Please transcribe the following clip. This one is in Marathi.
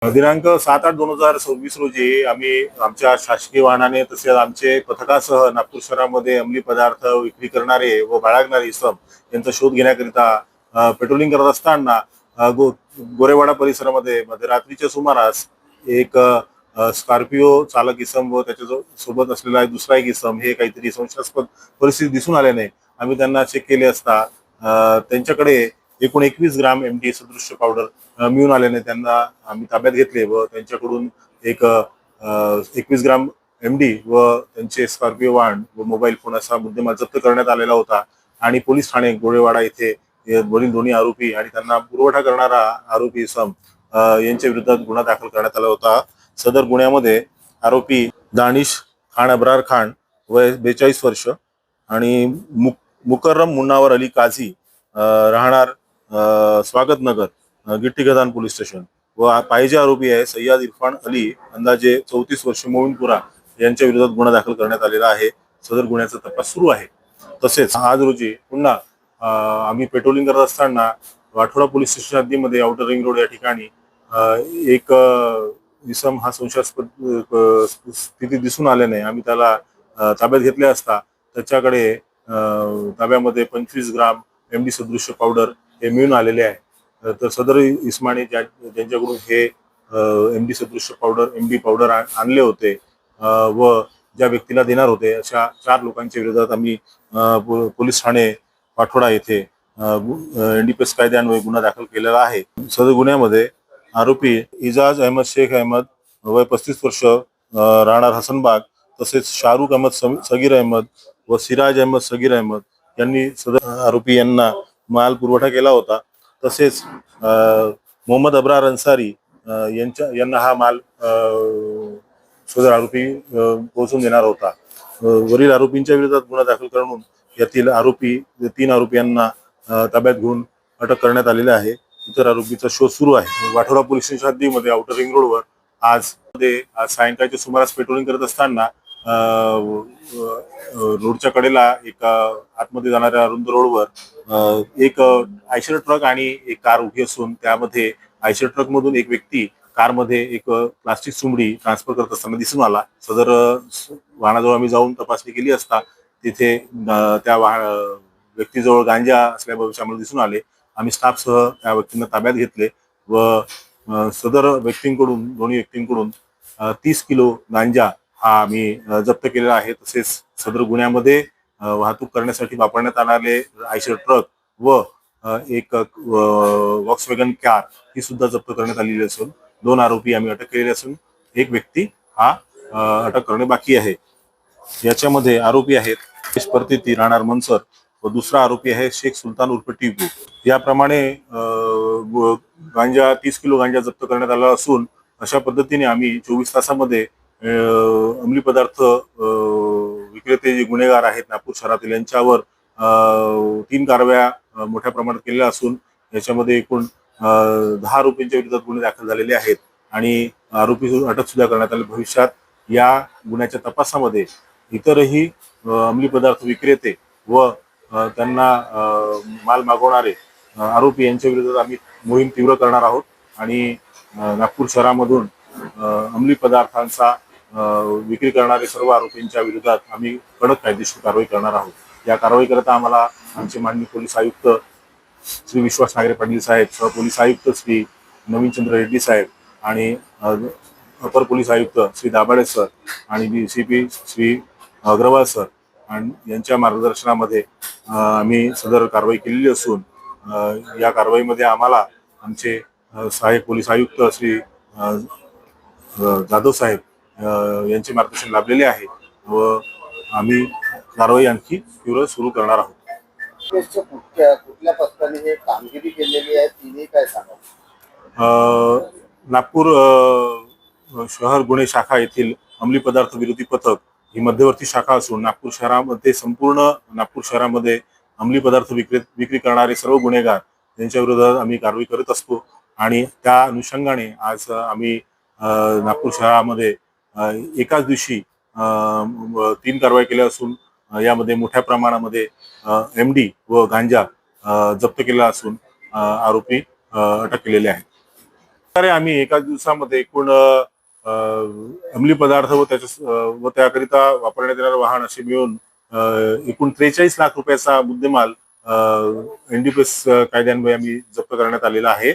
दिनांक 7/8/2026 रोजी आम्ही आमच्या शासकीय वाहनाने तसेच आमचे पथकासह नागपूर शहरामध्ये अंमली पदार्थ विक्री करणारे व बाळगणारे इसम यांचा शोध घेण्याकरिता पेट्रोलिंग करत असताना गोरेवाडा परिसरामध्ये मध्यरात्रीच्या सुमारास एक स्कॉर्पिओ चालक इसम व त्याच्या सोबत असलेला दुसरा एक इसम हे काहीतरी संशयास्पद परिस्थिती दिसून आल्याने आम्ही त्यांना चेक केले असता त्यांच्याकडे एकूण 21 ग्राम MD सदृश्य पावडर मिळून आल्याने त्यांना आम्ही ताब्यात घेतले व त्यांच्याकडून एक 21 ग्राम MD व त्यांचे स्कॉर्पिओ वाहन व मोबाईल फोन असा मुद्देमाल जप्त करण्यात आलेला होता आणि पोलीस ठाणे गोरेवाडा येथे वरील दोन्ही आरोपी आणि त्यांना पुरवठा करणारा आरोपी सम यांच्या विरोधात गुन्हा दाखल करण्यात आला होता। सदर गुन्ह्यामध्ये आरोपी दानिश खान अब्रार खान वय 42 वर्ष आणि मुकर्रम मुन्नावर अली काझी राहणार स्वागत नगर गिट्टी गदान पोलीस स्टेशन व पाहिजे आरोपी आहे सय्यद इरफान अली अंदाजे 34 वर्ष मोविनपुरा यांच्या विरोधात गुन्हा दाखल करण्यात आलेला आहे। सदर गुन्ह्याचा तपास सुरू आहे। तसेच आज रोजी पुन्हा आम्ही पेट्रोलिंग करत असताना वाठोडा पोलीस स्टेशन हद्दीमध्ये आउटर रिंग रोड या ठिकाणी एक इसम हा संशयास्पद स्थिती दिसून आल्याने आम्ही त्याला ताब्यात घेतले असता त्याच्याकडे ताब्यामध्ये 25 ग्राम MD सदृश्य पावडर हे मिळून आलेले आहे। तर सदर इस्माने ज्यांच्याकडून हे MD सदृश्य पावडर MD पावडर आणले होते व ज्या व्यक्तीला देणार होते अशा 4 लोकांच्या विरोधात आम्ही पोलीस ठाणे वाठोडा येथे NDPS कायद्यान्वये गुन्हा दाखल केलेला आहे। सदर गुन्ह्यामध्ये आरोपी इजाज अहमद शेख अहमद वय 35 वर्ष राहणार हसनबाग तसेच शाहरुख अहमद सगीर अहमद व सिराज अहमद सगीर अहमद यांनी सदर आरोपी यांना माल पुरवठा केला होता। तसेच मोहम्मद अब्रार अन्सारी यांना हा माल सदर आरोपी पोहोचून देणार होता। वरील आरोपींच्या विरोधात गुन्हा दाखल करून यातील 3 आरोपींना ताब्यात घेऊन अटक करण्यात आलेली आहे। इतर आरोपीचा शोध सुरू आहे। वाठोडा पोलीस स्टेशन हद्दीमध्ये आउटर रिंग रोडवर आज सायंकाळच्या सुमारास पेट्रोलिंग करत असताना रोडच्या कडेला एक आतमध्ये जाणाऱ्या रुंद रोडवर एक आयशर ट्रक आणि एक कार उभी असून त्यामध्ये आयशर ट्रक मधून एक व्यक्ती कारमध्ये एक प्लास्टिक सुमडी ट्रान्सफर करत असताना दिसून आला। सदर वाहनाजवळ आम्ही जाऊन तपासणी केली असता तिथे त्या व्यक्तीजवळ गांजा असल्याबाबत आम्हाला दिसून आले। आम्ही स्टाफसह त्या व्यक्तींना ताब्यात घेतले व सदर व्यक्तींकडून दोन्ही व्यक्तींकडून 30 किलो गांजा हा आम्ही जप्त केलेला आहे। तसेच सदर गुन्ह्यामध्ये वाहतूक करण्यासाठी वापरण्यात आलेले आयशर ट्रक व एक वॉक्सवॅगन कार ही सुद्धा जप्त करण्यात आलेली असून 2 आरोपी आम्ही अटक केलेले असून एक व्यक्ती हा अटक करणे बाकी आहे। याच्यामध्ये आरोपी आहेत परतिती राहणार मनसर व दुसरा आरोपी आहे शेख सुलतान उर्फ टिपू। याप्रमाणे गांजा 30 किलो गांजा जप्त करण्यात आला असून अशा पद्धतीने आम्ही 24 तासामध्ये अंमली पदार्थ विक्रेते जे गुन्हेगार आहेत नागपूर शहरातील यांच्यावर 3 कारवाया मोठ्या प्रमाणात केलेल्या असून याच्यामध्ये एकूण 10 आरोपींच्या विरोधात गुन्हे दाखल झालेले आहेत आणि आरोपी अटक सुद्धा करण्यात आले। भविष्यात या गुन्ह्याच्या तपासामध्ये इतरही अंमली पदार्थ विक्रेते व त्यांना माल मागवणारे आरोपी यांच्या विरोधात आम्ही मोहीम तीव्र करणार आहोत आणि नागपूर शहरामधून अंमली पदार्थांचा विक्री करणारे सर्व आरोपींच्या विरोधात आम्ही कडक कायदेशीर कारवाई करणार आहोत। या कारवाई करता आम्हाला आमचे माननीय पोलीस आयुक्त श्री विश्वास नागरे पाटील साहेब, सहपोलीस आयुक्त श्री नवीनचंद्र रेड्डी साहेब आणि अपर पोलीस आयुक्त श्री दाभाडे सर आणि DCP श्री अग्रवाल सर आणि यांच्या मार्गदर्शनामध्ये आम्ही सदर कारवाई केलेली असून या कारवाईमध्ये आम्हाला आमचे सहाय्यक पोलीस आयुक्त श्री जाधव साहेब यांचे मार्गदर्शन लाभलेले आहे व आम्ही कारवाई आणखी तीव्र सुरू करणार आहोत। कुठल्या पथकाने हे कामगिरी केलेली आहे तिने काय सांगा? नागपूर शहर गुन्हे शाखा येथील अंमली पदार्थ विरोधी पथक ही मध्यवर्ती शाखा असून नागपूर शहरामध्ये संपूर्ण नागपूर शहरामध्ये अंमली पदार्थ विक्री करणारे सर्व गुन्हेगार त्यांच्या विरोधात आम्ही कारवाई करत असतो आणि त्या अनुषंगाने आज आम्ही नागपूर शहरामध्ये एकाच दिवशी 3 कारवाई केल्या असून यामध्ये मोठ्या प्रमाणामध्ये MD व गांजा जप्त केला असून आरोपी अटक केलेले आहेत। तर आम्ही एका दिवसामध्ये एकूण अंमली पदार्थ व त्याकरिता वापरण्यात येणारे वाहन असे मिळून एकूण 43 लाख रुपयाचा मुद्देमाल एनडीपीएस कायद्यान्वये आम्ही जप्त करण्यात आलेला आहे.